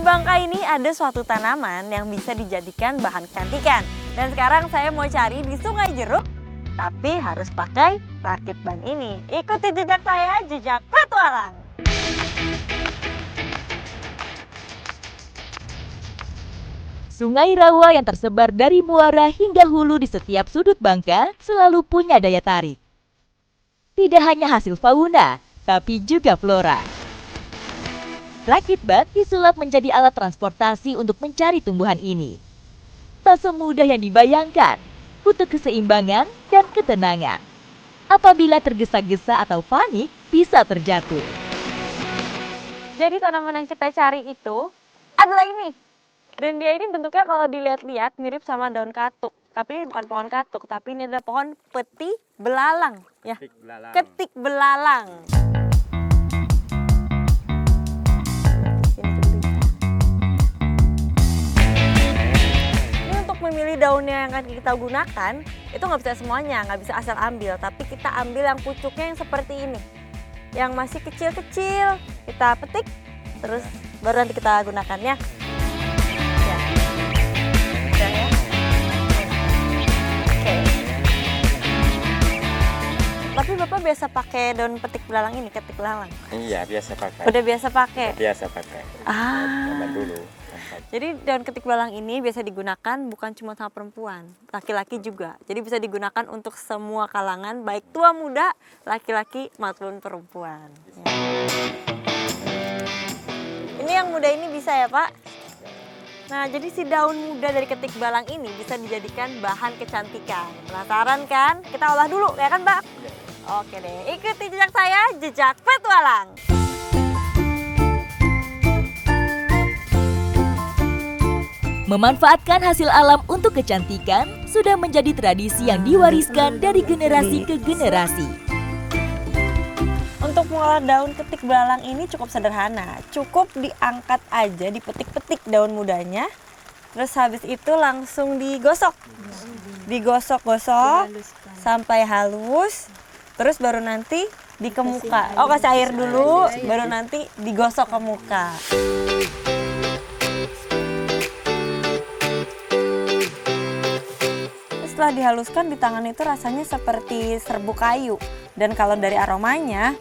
Bangka ini ada suatu tanaman yang bisa dijadikan bahan kecantikan. Dan sekarang saya mau cari di Sungai Jeruk, tapi harus pakai rakit ban ini. Ikuti jejak saya, jejak petualang. Sungai Rawa yang tersebar dari muara hingga hulu di setiap sudut Bangka selalu punya daya tarik. Tidak hanya hasil fauna, tapi juga flora. Rakit bat disulap menjadi alat transportasi untuk mencari tumbuhan ini. Tak semudah yang dibayangkan, butuh keseimbangan dan ketenangan. Apabila tergesa-gesa atau panik, bisa terjatuh. Jadi tanaman yang kita cari itu adalah ini. Dan dia ini bentuknya kalau dilihat-lihat mirip sama daun katuk. Tapi ini bukan pohon katuk, tapi ini adalah pohon peti belalang. Ya. Ketik belalang. Ini untuk memilih daunnya yang akan kita gunakan, itu nggak bisa semuanya, nggak bisa asal ambil. Tapi kita ambil yang pucuknya yang seperti ini. Yang masih kecil-kecil, kita petik, terus baru nanti kita gunakannya. Tapi Bapak biasa pakai daun petik belalang ini, ketik belalang? Iya, biasa pakai. Udah biasa pakai? Biasa pakai. Zaman dulu. Jadi daun ketik belalang ini biasa digunakan bukan cuma sama perempuan, laki-laki juga. Jadi bisa digunakan untuk semua kalangan, baik tua muda, laki-laki maupun perempuan. Ya. Ini yang muda ini bisa ya Pak? Nah, jadi si daun muda dari ketik belalang ini bisa dijadikan bahan kecantikan. Penasaran kan? Kita olah dulu, ya kan Mbak? Oke deh, ikuti jejak saya, jejak petualang. Memanfaatkan hasil alam untuk kecantikan sudah menjadi tradisi yang diwariskan dari generasi ke generasi. Untuk mengolah daun ketik belalang ini cukup sederhana. Cukup diangkat aja, dipetik-petik daun mudanya. Terus habis itu langsung digosok. Digosok-gosok sampai halus. Terus baru nanti dikemuka. Oh, kasih air dulu, baru nanti digosok ke muka. Setelah dihaluskan di tangan itu rasanya seperti serbuk kayu. Dan kalau dari aromanya,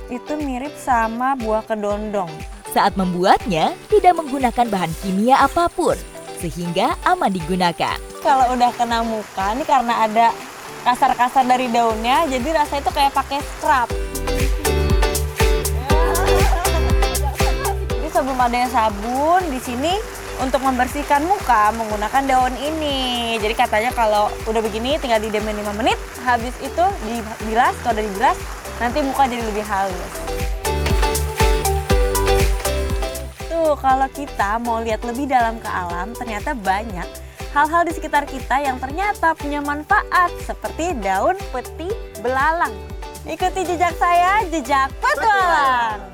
itu mirip sama buah kedondong. Saat membuatnya, tidak menggunakan bahan kimia apapun, sehingga aman digunakan. Kalau udah kena muka, ini karena ada kasar-kasar dari daunnya, jadi rasanya itu kayak pakai scrub. Jadi sebelum adanya sabun, di sini untuk membersihkan muka menggunakan daun ini. Jadi katanya kalau udah begini tinggal didiemin 5 menit, habis itu dibilas, kalau udah dibilas nanti muka jadi lebih halus. Tuh, kalau kita mau lihat lebih dalam ke alam, ternyata banyak hal-hal di sekitar kita yang ternyata punya manfaat, seperti daun peti belalang. Ikuti jejak saya, jejak petualang.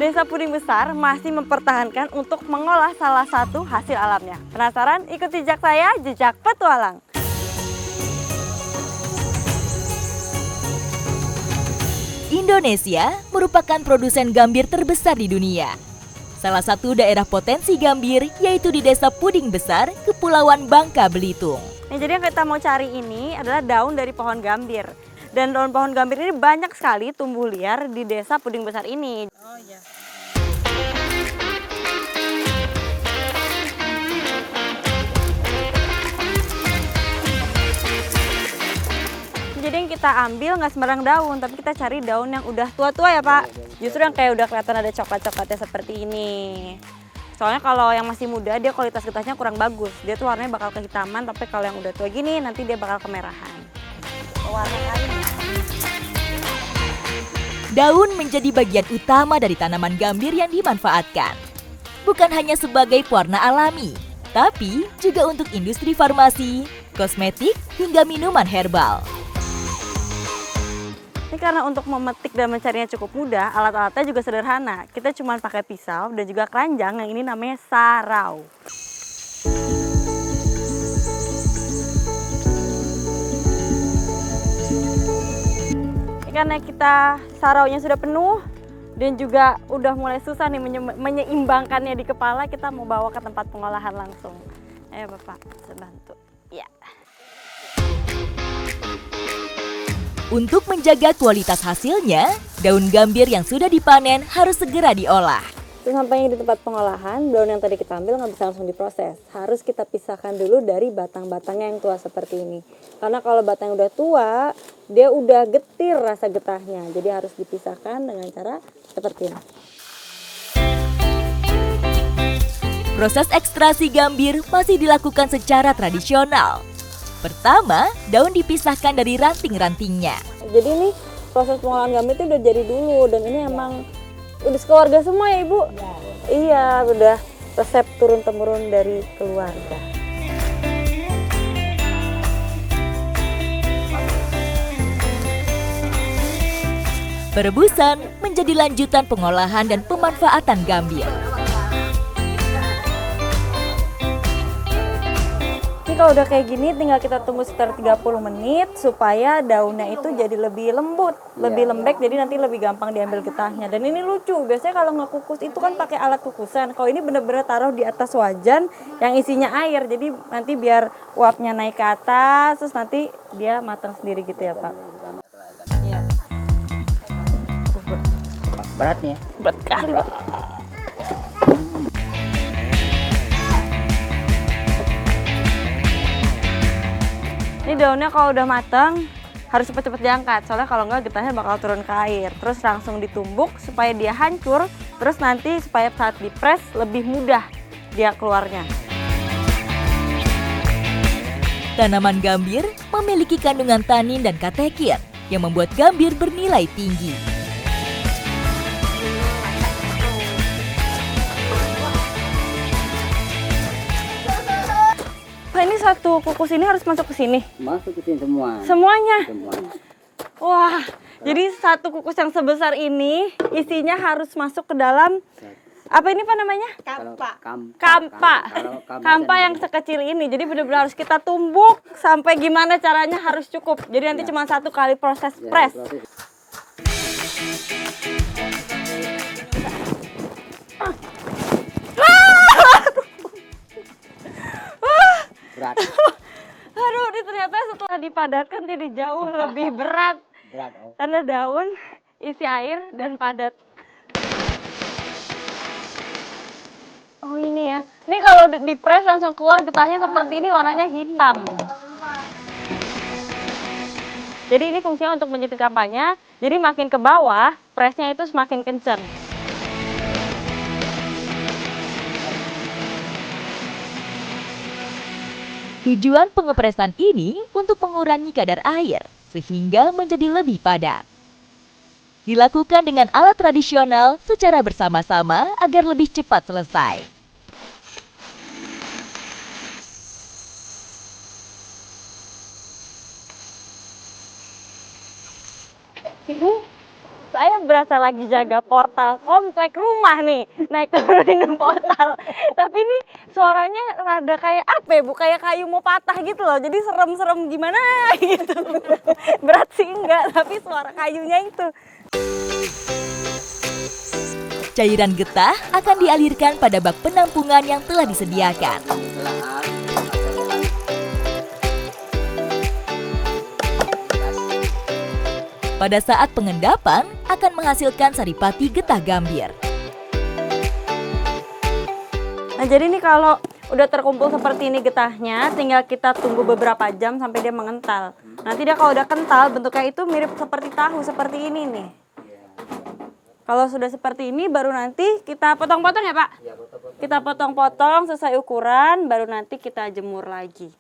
Desa Puding Besar masih mempertahankan untuk mengolah salah satu hasil alamnya. Penasaran? Ikuti jejak saya, jejak petualang. Indonesia merupakan produsen gambir terbesar di dunia. Salah satu daerah potensi gambir yaitu di Desa Puding Besar, Kepulauan Bangka Belitung. Nah, jadi yang kita mau cari ini adalah daun dari pohon gambir. Dan daun pohon gambir ini banyak sekali tumbuh liar di Desa Puding Besar ini. Oh iya. Jadi yang kita ambil nggak sembarang daun, tapi kita cari daun yang udah tua-tua ya Pak. Justru yang kayak udah kelihatan ada coklat-coklatnya seperti ini. Soalnya kalau yang masih muda dia kualitas getahnya kurang bagus. Dia tuh warnanya bakal kehitaman, tapi kalau yang udah tua gini nanti dia bakal kemerahan. Warna kayu. Daun menjadi bagian utama dari tanaman gambir yang dimanfaatkan. Bukan hanya sebagai pewarna alami, tapi juga untuk industri farmasi, kosmetik, hingga minuman herbal. Ini karena untuk memetik dan mencarinya cukup mudah, alat-alatnya juga sederhana. Kita cuma pakai pisau dan juga keranjang yang ini namanya sarau. karena kita saraunya sudah penuh dan juga udah mulai susah nih menyeimbangkannya di kepala, kita mau bawa ke tempat pengolahan langsung. Ayo Bapak, bantu. Ya. Untuk menjaga kualitas hasilnya, daun gambir yang sudah dipanen harus segera diolah. Sesampainya di tempat pengolahan, daun yang tadi kita ambil nggak bisa langsung diproses. Harus kita pisahkan dulu dari batang-batangnya yang tua seperti ini. Karena kalau batang udah tua, dia udah getir rasa getahnya. Jadi harus dipisahkan dengan cara seperti ini. Proses ekstraksi gambir masih dilakukan secara tradisional. Pertama, daun dipisahkan dari ranting-rantingnya. Jadi ini proses pengolahan gambir itu udah jadi dulu, dan ini emang udah sekeluarga semua ya Ibu? Ya. Iya, udah resep turun-temurun dari keluarga. Perebusan menjadi lanjutan pengolahan dan pemanfaatan gambir. Ini kalau udah kayak gini tinggal kita tunggu sekitar 30 menit supaya daunnya itu jadi lebih lembut, lebih lembek, jadi nanti lebih gampang diambil getahnya. Dan ini lucu, biasanya kalau ngekukus itu kan pakai alat kukusan. Kalau ini bener-bener taruh di atas wajan yang isinya air, jadi nanti biar uapnya naik ke atas, terus nanti dia matang sendiri gitu ya Pak. Iya. Berat nih ya? Berat kali Pak. Ini daunnya kalau udah matang harus cepet-cepet diangkat, soalnya kalau enggak getahnya bakal turun ke air. Terus langsung ditumbuk supaya dia hancur, terus nanti supaya saat dipres lebih mudah dia keluarnya. Tanaman gambir memiliki kandungan tanin dan katekin yang membuat gambir bernilai tinggi. Pak, ini satu kukus ini harus masuk ke sini? Masuk ke sini semua. Semuanya? Semuanya. Wah, jadi satu kukus yang sebesar ini isinya harus masuk ke dalam, apa ini Pak namanya? Kampa yang sekecil ini. Jadi benar-benar harus kita tumbuk sampai gimana caranya harus cukup. Jadi nanti cuma satu kali proses press. Berat. Aduh, ini ternyata setelah dipadatkan jadi jauh lebih berat. Karena daun, isi air, dan padat. Oh ini ya. Ini kalau dipres langsung keluar getahnya seperti ini, warnanya hitam. Jadi ini fungsinya untuk menjepit kampanya. Jadi makin ke bawah, presnya itu semakin kencang. Tujuan pengepresan ini untuk mengurangi kadar air sehingga menjadi lebih padat. Dilakukan dengan alat tradisional secara bersama-sama agar lebih cepat selesai. Ibu, saya berasa lagi jaga portal komplek rumah nih, naik turunin portal. Tapi ini suaranya rada kayak apa ya Bu? Kayak kayu mau patah gitu loh. Jadi serem-serem gimana gitu. Berat sih enggak, tapi suara kayunya itu. Cairan getah akan dialirkan pada bak penampungan yang telah disediakan. Pada saat pengendapan akan menghasilkan saripati getah gambir. Nah jadi ini kalau udah terkumpul seperti ini getahnya, tinggal kita tunggu beberapa jam sampai dia mengental. Nanti dia kalau udah kental bentuknya itu mirip seperti tahu, seperti ini nih. Kalau sudah seperti ini baru nanti kita potong-potong ya Pak? Kita potong-potong sesuai ukuran, baru nanti kita jemur lagi.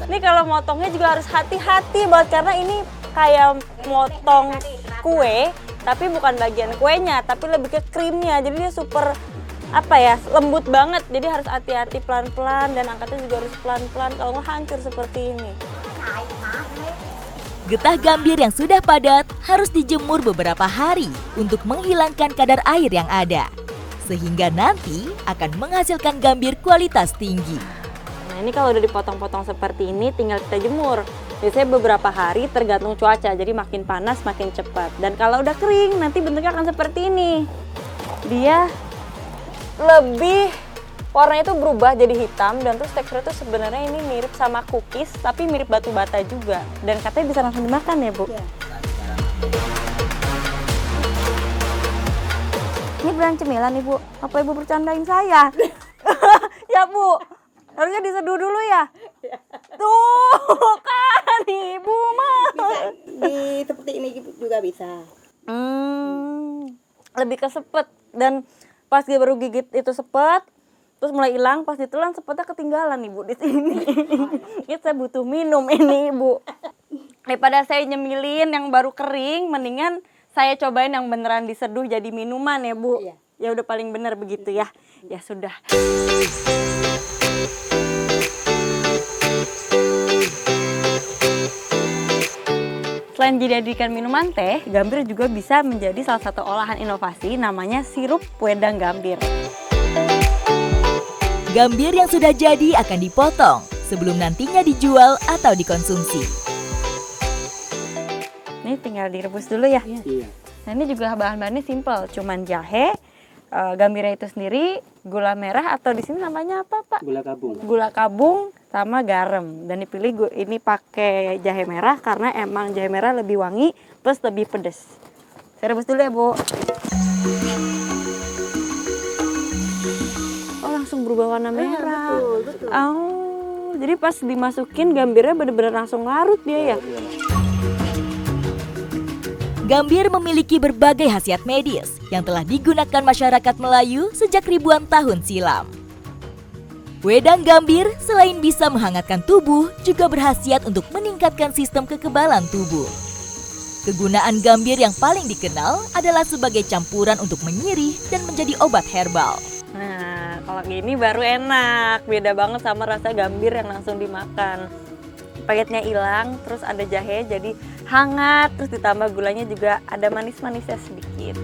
Ini kalau motongnya juga harus hati-hati banget karena ini kayak motong kue, tapi bukan bagian kuenya, tapi lebih ke krimnya. Jadi dia super lembut banget. Jadi harus hati-hati pelan-pelan dan angkatnya juga harus pelan-pelan kalau nggak hancur seperti ini. Getah gambir yang sudah padat harus dijemur beberapa hari untuk menghilangkan kadar air yang ada, sehingga nanti akan menghasilkan gambir kualitas tinggi. Nah ini kalau udah dipotong-potong seperti ini tinggal kita jemur. Biasanya beberapa hari tergantung cuaca, jadi makin panas makin cepat. Dan kalau udah kering nanti bentuknya akan seperti ini. Dia lebih warnanya itu berubah jadi hitam dan terus teksturnya itu sebenarnya ini mirip sama cookies tapi mirip batu bata juga. Dan katanya bisa langsung dimakan ya Bu? Iya. Ini beneran cemilan nih Bu, apa Ibu bercandain saya? Ya Bu, harusnya diseduh dulu ya? Tuh kan Ibu mah. Bisa di seperti ini juga bisa. Lebih ke sepet dan pas dia baru gigit itu sepet, terus mulai hilang pas ditelan sepetnya ketinggalan Ibu di sini. Kita butuh minum ini Ibu. Daripada saya nyemilin yang baru kering, mendingan saya cobain yang beneran diseduh jadi minuman ya Bu. Iya. Ya udah paling bener begitu ya. Ya sudah. Selain dijadikan minuman teh, gambir juga bisa menjadi salah satu olahan inovasi namanya sirup wedang gambir. Gambir yang sudah jadi akan dipotong sebelum nantinya dijual atau dikonsumsi. Ini tinggal direbus dulu ya. Iya. Nah ini juga bahan-bahannya simple, cuman jahe, gambirnya itu sendiri, gula merah atau di sini namanya apa Pak? Gula kabung. Gula kabung sama garam. Dan dipilih ini pakai jahe merah karena emang jahe merah lebih wangi plus lebih pedes. Saya rebus dulu ya Bu. Oh langsung berubah warna merah. Betul. Oh jadi pas dimasukin gambirnya bener-bener langsung larut dia ya. Gambir memiliki berbagai khasiat medis yang telah digunakan masyarakat Melayu sejak ribuan tahun silam. Wedang gambir selain bisa menghangatkan tubuh, juga berkhasiat untuk meningkatkan sistem kekebalan tubuh. Kegunaan gambir yang paling dikenal adalah sebagai campuran untuk menyirih dan menjadi obat herbal. Nah kalau gini baru enak, beda banget sama rasa gambir yang langsung dimakan. Pahitnya hilang, terus ada jahe jadi hangat, terus ditambah gulanya juga ada manis-manisnya sedikit.